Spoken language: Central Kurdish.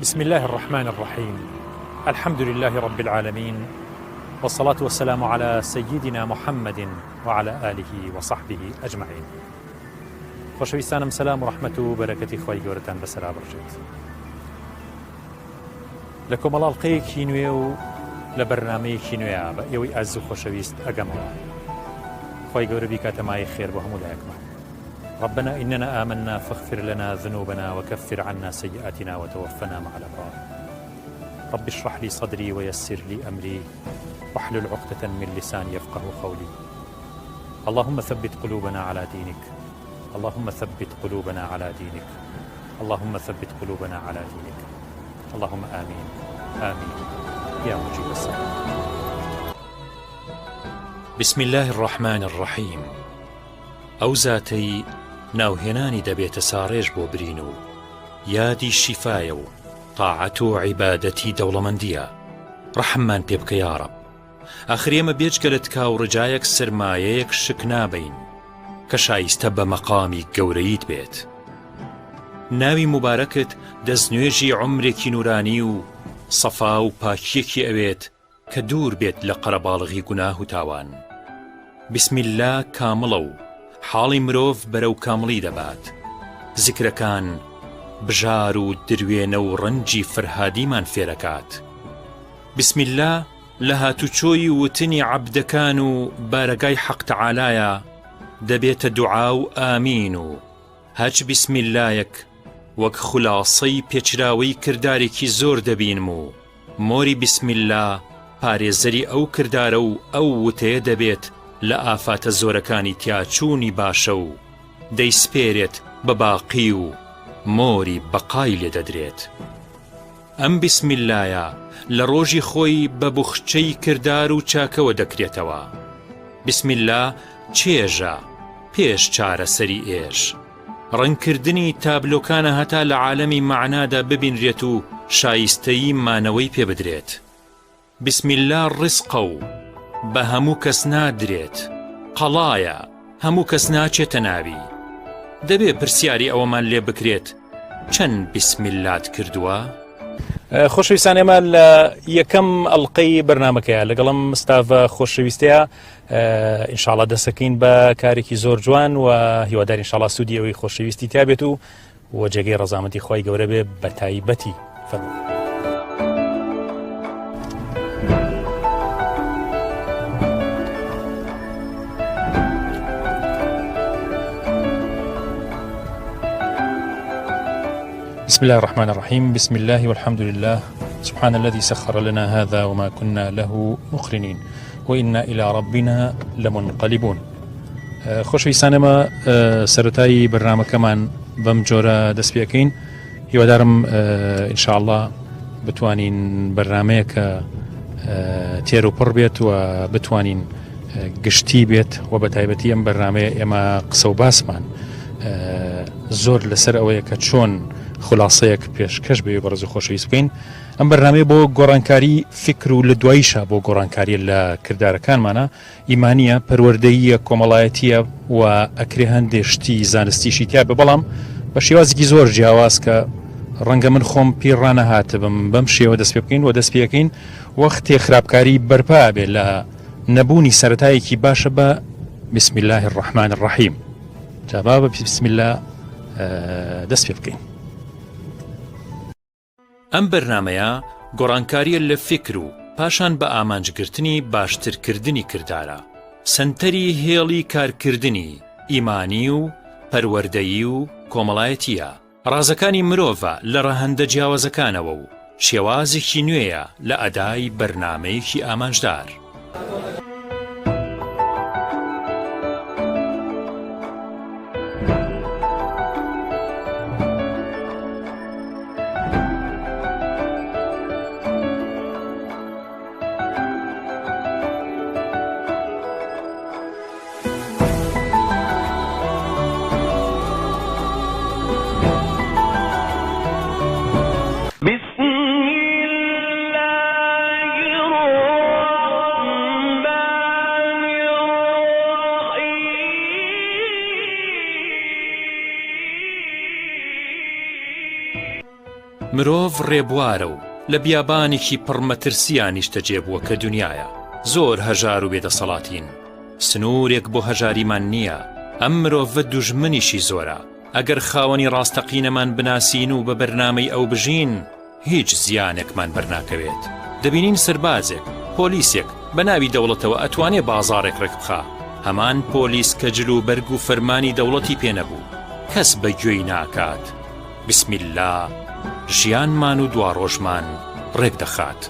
بسم الله الرحمن الرحيم. الحمد لله رب العالمين، والصلاة والسلام على سيدنا محمد وعلى آله وصحبه أجمعين. خۆشەویستانم سلام و ڕەحمەت و بەرەکەتی خۆی گەورەتان بەسەرا بڕژێت. لە کۆمەڵاڵقەیەکی نوێ و لە بەرنامەیەکی نوێیە بە ئێوەی ئەز و خۆشەویست ئەگەمەوە. خۆی گەورە بیکاتەمای خێر بۆ هەموو لایەکمان. ربنا إننا آمنا فاغفر لنا ذنوبنا وكفر عنا سيئاتنا وتوفنا مع الأبرار. رب اشرح لي صدري ويسر لي أمري واحلل عقدة من لساني يفقه قولي. اللهم ثبت قلوبنا على دينك، اللهم ثبت قلوبنا على دينك، اللهم ثبت قلوبنا على دينك، اللهم آمين آمين يا مجيب السلام. بسم الله الرحمن الرحيم. ئەو زاتەی ناوهێنانی دەبێتە ساڕێژ بۆ برین و یادی شیفایە و تاعەت و عیبادەتی دەوڵەمەندیە. ڕەحممان پێ بکە یا ڕەب. ئاخر ئێمە بێجگە لە تکا و ڕجایەک سرمایەیەک شک نابین کە شایستە بە مەقامی گەورەیت بێت. ناوی مبارەکت دەستنوێژی عومرێکی نورانی و سەفا و پاکیەکی ئەوێت کە دوور بێت لە قەرەباڵغی گوناه و تاوان. بسم الله کامڵە و حاڵی مرۆڤ بەرەو کامڵی دەبات. زیکرەکان بژار و دروێنە و ڕەنجی فرهادیمان فێرەکات. بسم الله لە هاتوچۆی وتنی عەبدەکان و بارەگای حەق تەعالایە دەبێتە دوعا و ئامین و هەچ بسم اللهیەک وەک خولاسەی پێچراوەی کردارێکی زۆر دەبینم و مۆری بسم الله پارێزەری ئەو کردارە و ئەو وتەیە دەبێت لە ئافاتە زۆرەکانی تیاچوونی باشە و دەیسپێرێت بە باقی و مۆری بەقای لێ دەدرێت. ئەم بسم اللهە لە ڕۆژی خۆی بە بوخچەی کردار و چاکەوە دەکرێتەوە. بسم الله چێژە پێش چارەسەری ئێش. ڕەنکردنی تابلۆکانە هەتا لە عالەمی معنادا ببینرێت و شایستەیی مانەوەی پێ بدرێت. بسم الله ڕزقە و بە هەموو کەس نادرێت. قەڵایە هەموو کەس ناچێتە ناوی. دەبێ پرسیاری ئەوەمان لێ بکرێت چەند بسم اللهت کردووە؟ خۆشەویستان، ئێمە لە یەکەم ئەڵقەی بەرنامەکەیە لەگەڵم مستافە خۆشەویستەیە ئینشاڵڵا دەسەکەین بە کارێکی زۆر جوان و هیوادار ئینشاڵڵا سوودی ئەوەی خۆشەویستی تا بێت و جێگەی ڕەزامەتی خۆی گەورە بێ بە تایبەتی. فەرمووی. بسم الله الرحمن الرحيم. بسم الله والحمد لله، سبحان الذي سخر لنا هذا وما كنا له مقرنين وإنا إلى ربنا لمنقلبون. خۆشەویستانەمە سەرەتایی بەرنامەکەمان بەم جۆرە دەست پێکەین. هیوادارم ئینشاءالله بتوانین بەرنامەیەکە تێر و پڕ بێت و بتوانین گشتی بێت و بە تایبەتی ئەم بەرنامەیە ئێمە قسە و باسمان زۆر لەسەر ئەوەیە کە چۆن خولاسەیەک پێشکەش بێ بەڕێز و خۆشەویست بکەین. ئەم بەرنامەیە بۆ گۆڕانکاری فکر و لە دواییشە بۆ گۆڕانکاری لە کردارەکانمانە. ئیمانیە، پەروەردەییە، کۆمەڵایەتیە و ئەکرێ هەندێک شتی زانستیشی تیا بێ، بەڵام بە شێوازێکی زۆر جیاواز کە ڕەنگە من خۆم پیر ڕانەهاتبم بەم شێوە دەست پێ بکەین و دەست پێەکەین وەختێ خراپکاری بەرپا بێ لە نەبوونی سەرەتایەکی باشە بە بسم الله الرحمن الرحیم. جابا بە بسم الله دەست پێ بکەین. ئەم بەرنامەیە گۆڕانکاریە لە فکر و پاشان بە ئامانجگرتنی باشترکردنی کردارە، سنتەری هێڵی کارکردنی ئیمانی و پەروەردەیی و کۆمەڵایەتیە. ڕازەکانی مرۆڤە لە ڕەهەندە جیاوازەکانەوە و شێوازێکی نوێیە لە ئەدای بەرنامەیەکی ئامانجدار. بسم الله الرحمن مرۆڤ ڕێبوارە و لە بیابانێکی پڕمەترسیانیش تەجێبووە کە دنیاە. زۆر هەژار و بێدەسەڵاتین. سنوورێک بۆ هەژاریمان نییە. ئەم مرۆڤە دوژمنیشی زۆرە. ئەگەر خاوەنی ڕاستەقینەمان بناسین و بە بەرنامەی ئەو بژین، هیچ زیانێکمان بەرناکەوێت. دەبینین سەربازێک، پۆلیسێک بە ناوی دەوڵەتەوە ئەتوانێ بازاڕێک ڕێک بخا. هەمان پۆلیس کە جلو و بەرگ و فەرمانی دەوڵەتی پێنەبوو، کەس بەگوێی ناکات. بسم الله، ژیانمان و دوا ڕۆژمان ڕێک دەخات.